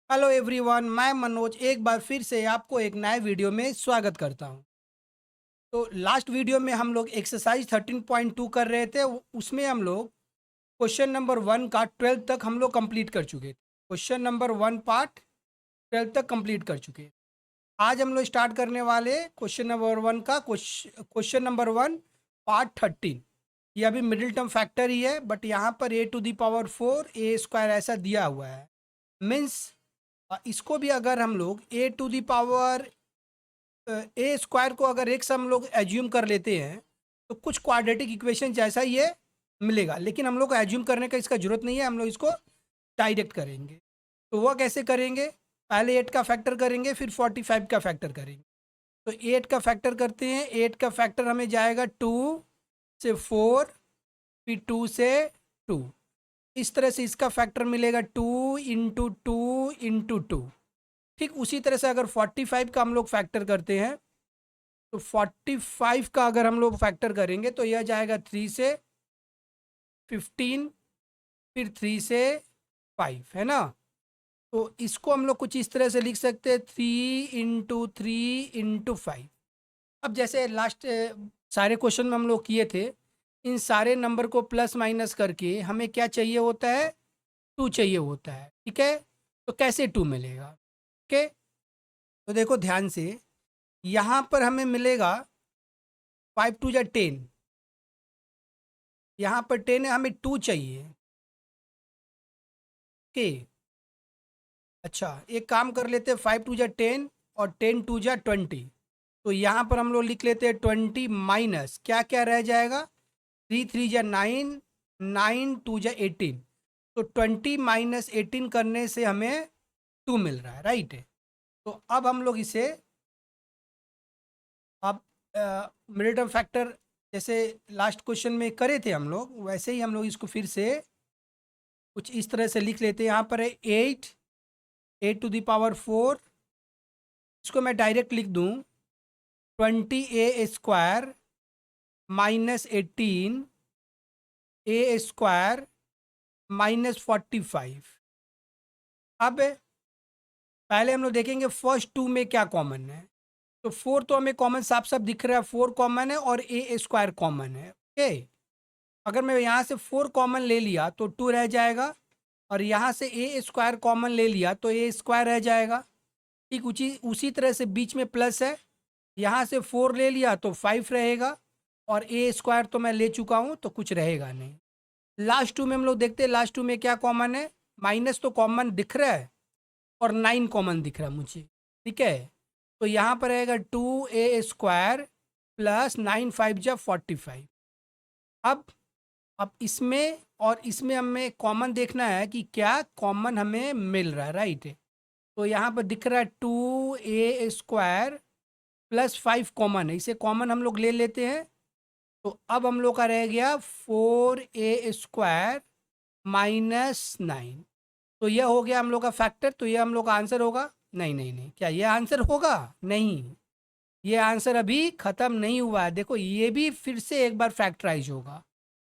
Hello everyone, मैं मनोज एक बार फिर से आपको एक नए वीडियो में स्वागत करता हूं। तो लास्ट वीडियो में हम लोग एक्सरसाइज 13.2 कर रहे थे। उसमें हम लोग क्वेश्चन नंबर 1 का 12 तक हम लोग कंप्लीट कर चुके थे। क्वेश्चन नंबर 1 पार्ट 12 तक कंप्लीट कर चुके हैं। आज हम लोग स्टार्ट करने वाले क्वेश्चन नंबर 1 का क्वेश्चन नंबर 1 पार्ट 13। ये अभी मिडिल टर्म फैक्टर ही है, बट यहाँ पर a⁴ a² ऐसा दिया हुआ है। मीन्स इसको भी अगर हम लोग a² को अगर एक हम लोग एज्यूम कर लेते हैं तो कुछ क्वाड्रेटिक इक्वेशन जैसा ये मिलेगा, लेकिन हम लोग को एज्यूम करने का इसका जरूरत नहीं है। हम लोग इसको डायरेक्ट करेंगे। तो वह कैसे करेंगे? पहले 8 का फैक्टर करेंगे, फिर 45 का फैक्टर करेंगे। तो 8 का फैक्टर करते हैं। 8 का फैक्टर हमें जाएगा 2 से 4, फिर 2 से 2। इस तरह से इसका फैक्टर मिलेगा 2 इंटू 2 इंटू 2। ठीक उसी तरह से अगर 45 का हम लोग फैक्टर करते हैं तो 45 का अगर हम लोग फैक्टर करेंगे तो यह जाएगा 3 से 15, फिर 3 से 5, है ना। तो इसको हम लोग कुछ इस तरह से लिख सकते हैं 3 इंटू 5। अब जैसे लास्ट सारे क्वेश्चन में हम लोग किए थे, इन सारे नंबर को प्लस माइनस करके हमें क्या चाहिए होता है? 2 चाहिए होता है। ठीक है, तो कैसे 2 मिलेगा? ओके, तो देखो ध्यान से, यहाँ पर हमें मिलेगा 5 × 2 = 10। यहाँ पर 10 है, हमें 2 चाहिए। ओके, अच्छा एक काम कर लेते हैं, 5 × 2 = 10 और 10 × 2 = 20। तो यहाँ पर हम लोग लिख लेते हैं 20 माइनस क्या क्या रह जाएगा? 3 × 3 = 9, 9 × 2 = 18। तो 20 माइनस 18 करने से हमें 2 मिल रहा है, राइट है। तो अब हम लोग इसे अब मिडिल टर्म फैक्टर जैसे लास्ट क्वेश्चन में करे थे हम लोग, वैसे ही हम लोग इसको फिर से कुछ इस तरह से लिख लेते हैं। यहाँ पर है 8 8⁴, इसको मैं डायरेक्ट लिख दूँ 20a² माइनस 18 a² माइनस 45। अब पहले हम लोग देखेंगे फर्स्ट 2 में क्या कॉमन है। तो 4 तो हमें कॉमन साफ साफ दिख रहा है, 4 कॉमन है और a² कॉमन है। ओके, अगर मैं यहाँ से 4 कॉमन ले लिया तो 2 रह जाएगा, और यहाँ से a² कॉमन ले लिया तो a² रह जाएगा। ठीक उसी उसी तरह से बीच में प्लस है, यहाँ से 4 ले लिया तो 5 रहेगा, और a² तो मैं ले चुका हूँ तो कुछ रहेगा नहीं। लास्ट 2 में हम लोग देखते हैं, लास्ट 2 में क्या कॉमन है? माइनस तो कॉमन दिख रहा है और 9 कॉमन दिख रहा है मुझे। ठीक है, तो यहाँ पर रहेगा 2a² प्लस 9 5 × 45। अब इसमें और इसमें हमें कॉमन देखना है कि क्या कॉमन हमें मिल रहा है, राइट। तो यहाँ पर दिख रहा है 2a² प्लस 5 कॉमन है, इसे कॉमन हम लोग ले लेते हैं। तो अब हम लोग का रह गया 4a² माइनस 9। तो यह हो गया हम लोग का फैक्टर। तो यह हम लोग का आंसर होगा। नहीं नहीं नहीं, क्या यह आंसर होगा? नहीं, ये आंसर अभी खत्म नहीं हुआ है। देखो ये भी फिर से एक बार फैक्टराइज होगा।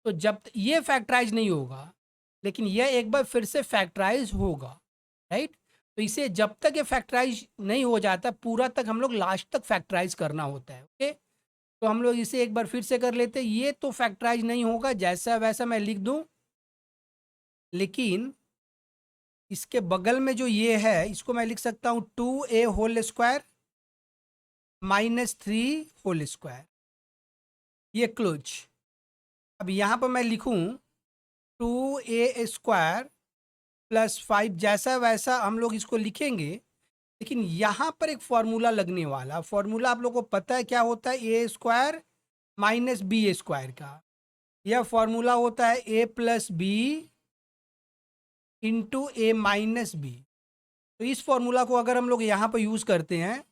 तो जब ये फैक्टराइज नहीं होगा, लेकिन यह एक बार फिर से फैक्टराइज होगा, राइट। तो इसे जब तक ये फैक्टराइज नहीं हो जाता पूरा तक हम लोग लास्ट तक फैक्टराइज करना होता है। ओके, तो हम लोग इसे एक बार फिर से कर लेते हैं। ये तो फैक्टराइज नहीं होगा, जैसा वैसा मैं लिख दूं, लेकिन इसके बगल में जो ये है इसको मैं लिख सकता हूँ 2a² माइनस 3 ये क्लोज। अब यहाँ पर मैं लिखूँ 2a² प्लस 5, जैसा वैसा हम लोग इसको लिखेंगे। लेकिन यहाँ पर एक फॉर्मूला लगने वाला, फॉर्मूला आप लोग को पता है क्या होता है? a² माइनस b² का। यह फॉर्मूला होता है a plus b into a minus b. तो इस फॉर्मूला को अगर हम लोग यहाँ पर यूज़ करते हैं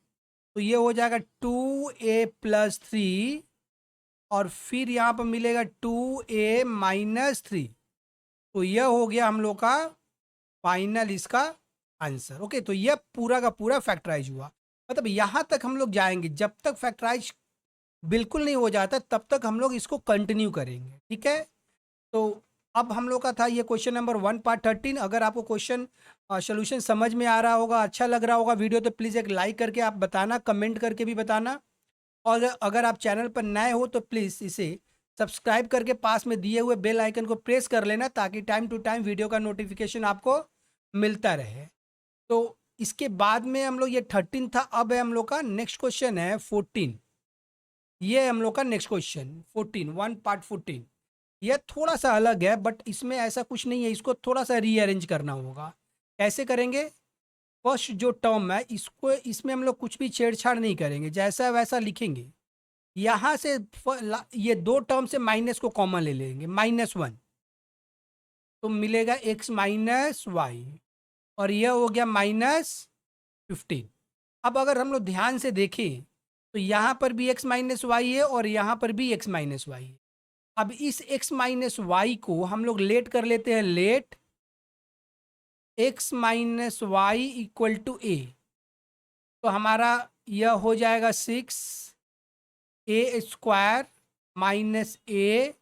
तो ये हो जाएगा 2a+3, और फिर यहाँ पर मिलेगा 2a-3। तो यह हो गया हम लोग का फाइनल इसका आंसर। ओके, तो यह पूरा का पूरा फैक्टराइज हुआ। मतलब यहाँ तक हम लोग जाएंगे, जब तक फैक्टराइज बिल्कुल नहीं हो जाता तब तक हम लोग इसको कंटिन्यू करेंगे। ठीक है, तो अब हम लोग का था ये क्वेश्चन नंबर 1 पार्ट 13। अगर आपको क्वेश्चन सोल्यूशन समझ में आ रहा होगा, अच्छा लग रहा होगा वीडियो, तो प्लीज़ एक लाइक करके आप बताना, कमेंट करके भी बताना। और अगर आप चैनल पर नए हो तो प्लीज़ इसे सब्सक्राइब करके पास में दिए हुए बेल आइकन को प्रेस कर लेना, ताकि टाइम टू टाइम वीडियो का नोटिफिकेशन आपको मिलता रहे। तो इसके बाद में हम लोग ये 13 था, अब है हम लोग का नेक्स्ट क्वेश्चन है 14। ये है हम लोग का नेक्स्ट क्वेश्चन 14, 1 पार्ट 14। यह थोड़ा सा अलग है, बट इसमें ऐसा कुछ नहीं है, इसको थोड़ा सा रीअरेंज करना होगा। कैसे करेंगे? फर्स्ट जो टर्म है इसको, इसमें हम लोग कुछ भी छेड़छाड़ नहीं करेंगे, जैसा वैसा लिखेंगे। यहाँ से ये दो टर्म से माइनस को कॉमन ले लेंगे, -1, तो मिलेगा x माइनस वाई, और यह हो गया -15। अब अगर हम लोग ध्यान से देखें तो यहाँ पर भी x माइनस वाई है और यहाँ पर भी x माइनस वाई है। अब इस x माइनस वाई को हम लोग लेट कर लेते हैं, let x minus y equal to a. तो हमारा यह हो जाएगा 6a² माइनस ए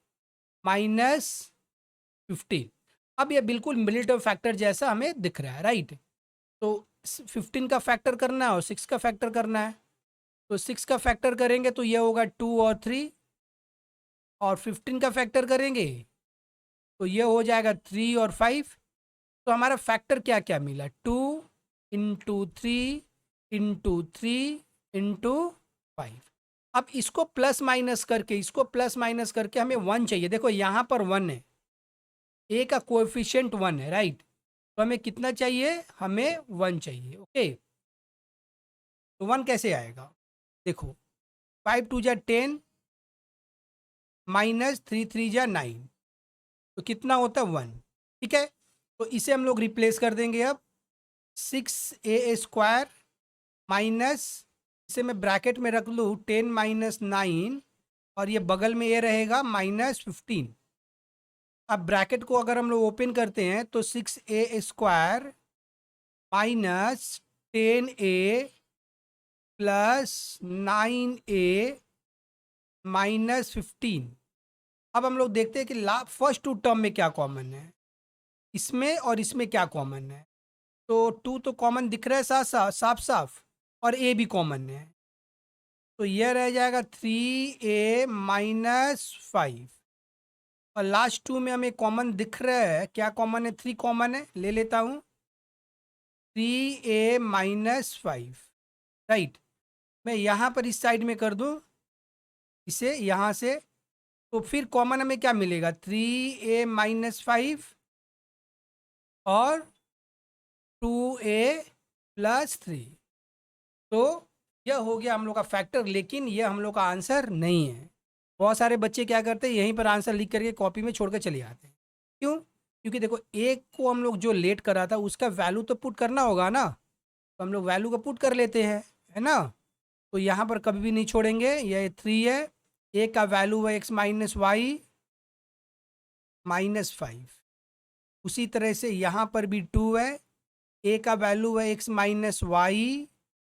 माइनस 15। अब यह बिल्कुल मिलिटरी फैक्टर जैसा हमें दिख रहा है, राइट। तो 15 का फैक्टर करना है और 6 का फैक्टर करना है। तो 6 का फैक्टर करेंगे तो यह होगा 2 और 3, और 15 का फैक्टर करेंगे तो यह हो जाएगा 3 और 5। तो हमारा फैक्टर क्या क्या मिला, 2 इंटू 3 इंटू 3 इंटू 5। अब इसको प्लस माइनस करके, इसको प्लस माइनस करके हमें 1 चाहिए। देखो यहाँ पर 1 है, ए का कोएफिशिएंट 1 है, राइट। तो हमें कितना चाहिए, हमें 1 चाहिए, ओके। तो 1 कैसे आएगा, देखो 5 2 जा 10 माइनस 3 3 जा 9, तो कितना होता है 1, ठीक है। तो इसे हम लोग रिप्लेस कर देंगे। अब 6a² माइनस, इसे मैं ब्रैकेट में रख लूँ 10 माइनस 9, और ये बगल में ये रहेगा -15। अब ब्रैकेट को अगर हम लोग ओपन करते हैं तो 6a² minus 10a plus 9a minus 15। अब हम लोग देखते हैं कि फर्स्ट टू टर्म में क्या कॉमन है, इसमें और इसमें क्या कॉमन है। तो 2 तो कॉमन दिख रहा है साफ साफ साफ साफ, और ए भी कॉमन है। तो यह रह जाएगा 3a माइनस 5, और लास्ट 2 में हमें कॉमन दिख रहा है, क्या कॉमन है, 3 कॉमन है, ले लेता हूँ 3a माइनस 5, राइट। मैं यहाँ पर इस साइड में कर दूँ इसे यहाँ से, तो फिर कॉमन हमें क्या मिलेगा, 3a माइनस 5 और 2a प्लस 3। तो यह हो गया हम लोग का फैक्टर, लेकिन यह हम लोग का आंसर नहीं है। बहुत सारे बच्चे क्या करते हैं, यहीं पर आंसर लिख करके कॉपी में छोड़ कर चले आते हैं। क्यों? क्योंकि देखो एक को हम लोग जो लेट करा था उसका वैल्यू तो पुट करना होगा ना, तो हम लोग वैल्यू को पुट कर लेते हैं, है ना। तो यहाँ पर कभी भी नहीं छोड़ेंगे, यह 3 है, ए का वैल्यू है x माइनस वाई माइनस 5। उसी तरह से यहाँ पर भी 2 है, ए का वैल्यू है x माइनस वाई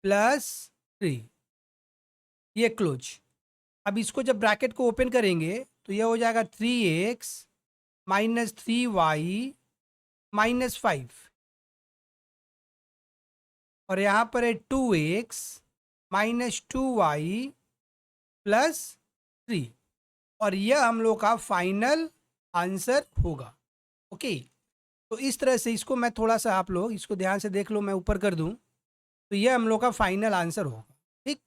प्लस 3, ये क्लोज। अब इसको जब ब्रैकेट को ओपन करेंगे तो यह हो जाएगा 3x माइनस 3y माइनस 5, और यहाँ पर है 2x माइनस 2y प्लस 3, और यह हम लोग का फाइनल आंसर होगा, ओके। तो इस तरह से इसको मैं थोड़ा सा, आप लोग इसको ध्यान से देख लो, मैं ऊपर कर दूं, तो यह हम लोग का फाइनल आंसर होगा, ठीक।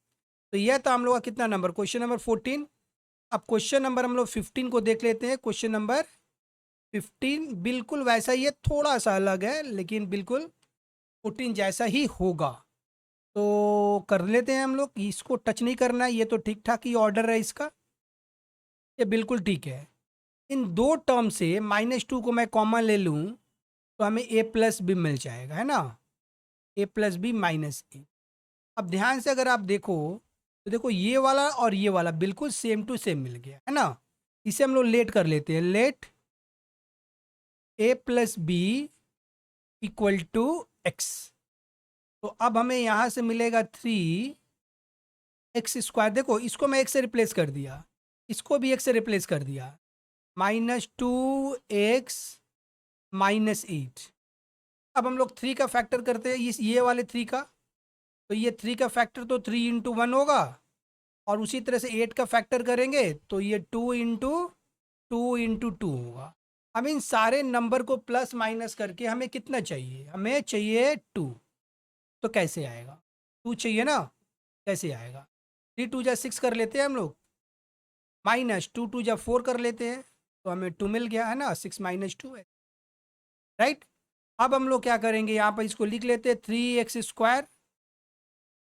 तो यह था हम लोग का कितना नंबर, क्वेश्चन नंबर 14। अब क्वेश्चन नंबर हम लोग 15 को देख लेते हैं। क्वेश्चन नंबर 15 बिल्कुल वैसा ही है, थोड़ा सा अलग है, लेकिन बिल्कुल 14 जैसा ही होगा। तो कर लेते हैं हम लोग, इसको टच नहीं करना है, ये तो ठीक ठाक ही ऑर्डर है इसका, ये बिल्कुल ठीक है। इन दो टर्म से -2 को मैं कॉमन ले लूँ तो हमें a प्लस बी मिल जाएगा, है ना, a प्लस बी माइनस ए। अब ध्यान से अगर आप देखो तो देखो ये वाला और ये वाला बिल्कुल सेम टू सेम मिल गया, है ना। इसे हम लोग लेट कर लेते हैं, let a plus b equal to x. तो अब हमें यहाँ से मिलेगा 3x²। देखो इसको मैं x से रिप्लेस कर दिया, इसको भी x से रिप्लेस कर दिया, -2x -8। अब हम लोग 3 का फैक्टर करते हैं, ये वाले 3 का, तो ये 3 का फैक्टर तो 3 इंटू 1 होगा, और उसी तरह से 8 का फैक्टर करेंगे तो ये 2 इंटू 2 होगा। अब इन सारे नंबर को प्लस माइनस करके हमें कितना चाहिए, हमें चाहिए 2। तो कैसे आएगा, 2 चाहिए ना, कैसे आएगा, 3 2 जा 6 कर लेते हैं हम लोग, -2 2 जा 4 कर लेते हैं, तो हमें 2 मिल गया है ना, 6 -2 है, राइट। अब हम लोग क्या करेंगे, यहाँ पर इसको लिख लेते हैं 3x²,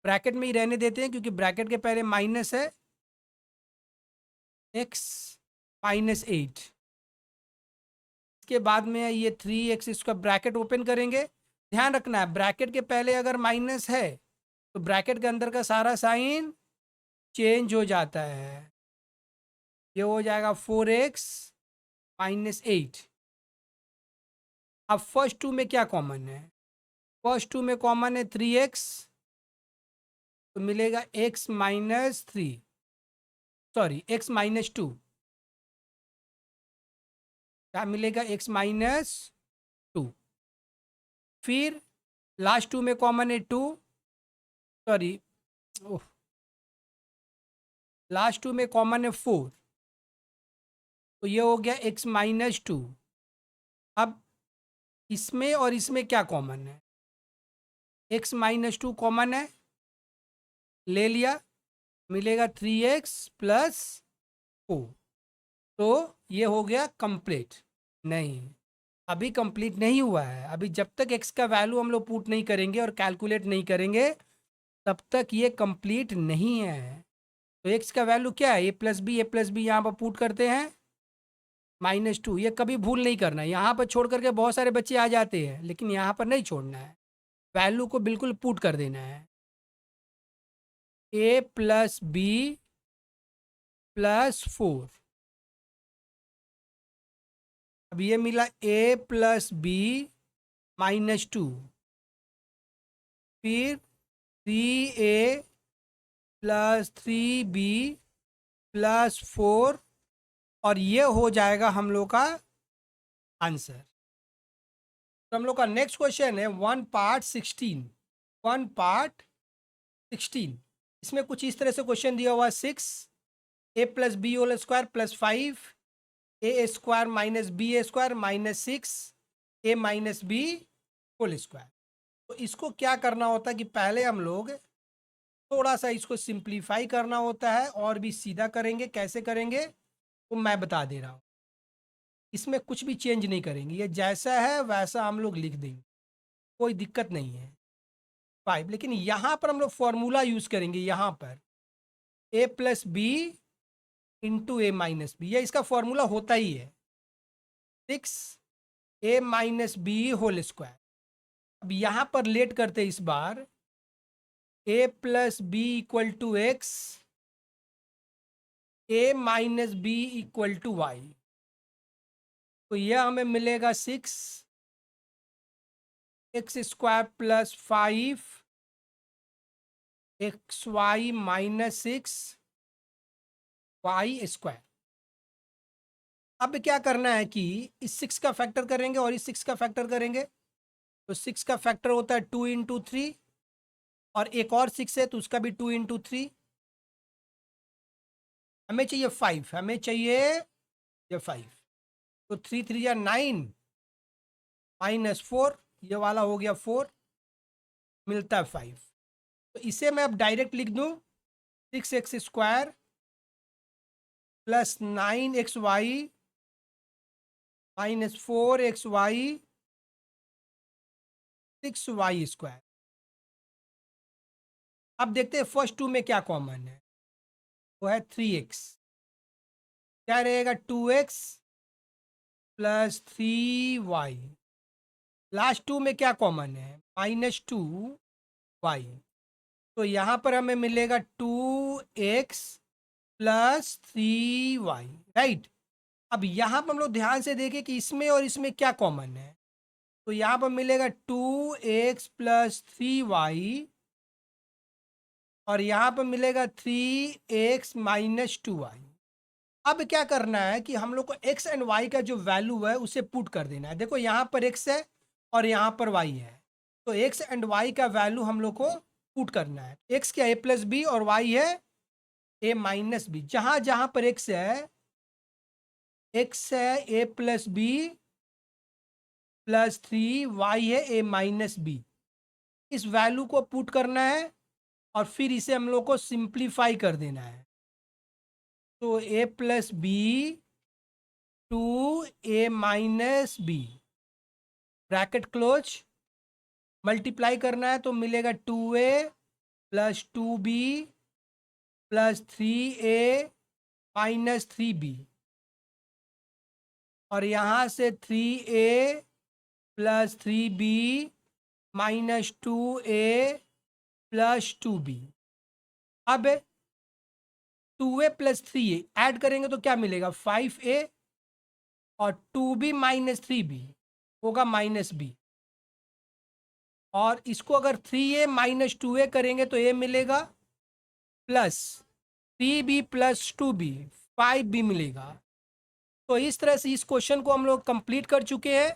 ब्रैकेट में ही रहने देते हैं क्योंकि ब्रैकेट के पहले माइनस है, x -8, इसके बाद में है ये 3x, इसका ब्रैकेट ओपन करेंगे। ध्यान रखना है, ब्रैकेट के पहले अगर माइनस है तो ब्रैकेट के अंदर का सारा साइन चेंज हो जाता है, ये हो जाएगा 4x -8। अब फर्स्ट 2 में क्या कॉमन है, फर्स्ट 2 में कॉमन है 3x, तो मिलेगा x -3, सॉरी x -2, क्या मिलेगा, x -2। फिर लास्ट 2 में कॉमन है 2, सॉरी लास्ट 2 में कॉमन है 4, तो ये हो गया x -2। अब इसमें और इसमें क्या कॉमन है, x -2 कॉमन है, ले लिया, मिलेगा 3x + 4, तो ये हो गया कंप्लीट। नहीं, अभी कंप्लीट नहीं हुआ है, अभी जब तक x का वैल्यू हम लोग पुट नहीं करेंगे और कैलकुलेट नहीं करेंगे तब तक ये कंप्लीट नहीं है। तो x का वैल्यू क्या है, a+b यहाँ पर पुट करते हैं, -2, ये कभी भूल नहीं करना है, यहाँ पर छोड़ करके बहुत सारे बच्चे आ जाते हैं, लेकिन यहाँ पर नहीं छोड़ना है, वैल्यू को बिल्कुल पुट कर देना है, a+b + 4। अब ये मिला a+b -2, फिर 3a + 3b + 4, और ये हो जाएगा हम लोग का आंसर। तो हम लोग का नेक्स्ट क्वेश्चन है 1 पार्ट 16, 1 पार्ट 16। इसमें कुछ इस तरह से क्वेश्चन दिया हुआ है, 6a + b whole square + 5a² - b² - 6a - b whole square. तो इसको क्या करना होता है कि पहले हम लोग थोड़ा सा इसको सिंप्लीफाई करना होता है, और भी सीधा करेंगे, कैसे करेंगे तो मैं बता दे रहा हूँ, इसमें कुछ भी चेंज नहीं करेंगे, ये जैसा है वैसा हम लोग लिख देंगे, कोई दिक्कत नहीं है 5। लेकिन यहाँ पर हम लोग फॉर्मूला यूज़ करेंगे, यहाँ पर a+b × a - b, ये इसका फॉर्मूला होता ही है, 6a - b होल स्क्वायर। अब यहाँ पर लेट करते इस बार, a+b = x, a - b = y, तो यह हमें मिलेगा 6x² + 5 xy - 6 y²। अब क्या करना है कि इस 6 का फैक्टर करेंगे और इस 6 का फैक्टर करेंगे, तो 6 का फैक्टर होता है 2 × 3, और एक और 6 है तो उसका भी 2 × 3, हमें चाहिए 5, हमें चाहिए ये 5, तो 3 3 या 9 -4, ये वाला हो गया 4, मिलता है 5। तो इसे मैं अब डायरेक्ट लिख दूं, 6x² + 9xy - 4xy 6y²। अब देखते हैं फर्स्ट 2 में क्या कॉमन है, वो है 3x, क्या रहेगा 2x + 3y। लास्ट 2 में क्या कॉमन है, -2y, तो यहाँ पर हमें मिलेगा 2x + 3y, राइट। अब यहाँ पर हम लोग ध्यान से देखें कि इसमें और इसमें क्या कॉमन है, तो यहाँ पर मिलेगा 2x + 3y, और यहाँ पर मिलेगा 3x - 2y। अब क्या करना है कि हम लोग को एक्स एंड वाई का जो वैल्यू है उसे पुट कर देना है। देखो यहाँ पर एक्स है और यहाँ पर वाई है, तो एक्स एंड वाई का वैल्यू हम लोग को पुट करना है। एक्स क्या ए प्लस बी और वाई है ए माइनस बी। जहाँ जहाँ पर एक्स है ए प्लस बी प्लस 3, वाई है ए माइनस बी। इस वैल्यू को पुट करना है और फिर इसे हम लोग को सिंप्लीफाई कर देना है। तो a plus b to a minus b, bracket close, multiply करना है तो मिलेगा 2a plus 2b plus 3a minus 3b, और यहाँ से 3a plus 3b minus 2a plus 2b। अब 2a प्लस 3a ऐड करेंगे तो क्या मिलेगा 5a, और 2b माइनस 3b होगा माइनस b, और इसको अगर 3a माइनस 2a करेंगे तो a मिलेगा plus 3b plus 2b 5b मिलेगा। तो इस तरह से इस क्वेश्चन को हम लोग कंप्लीट कर चुके हैं।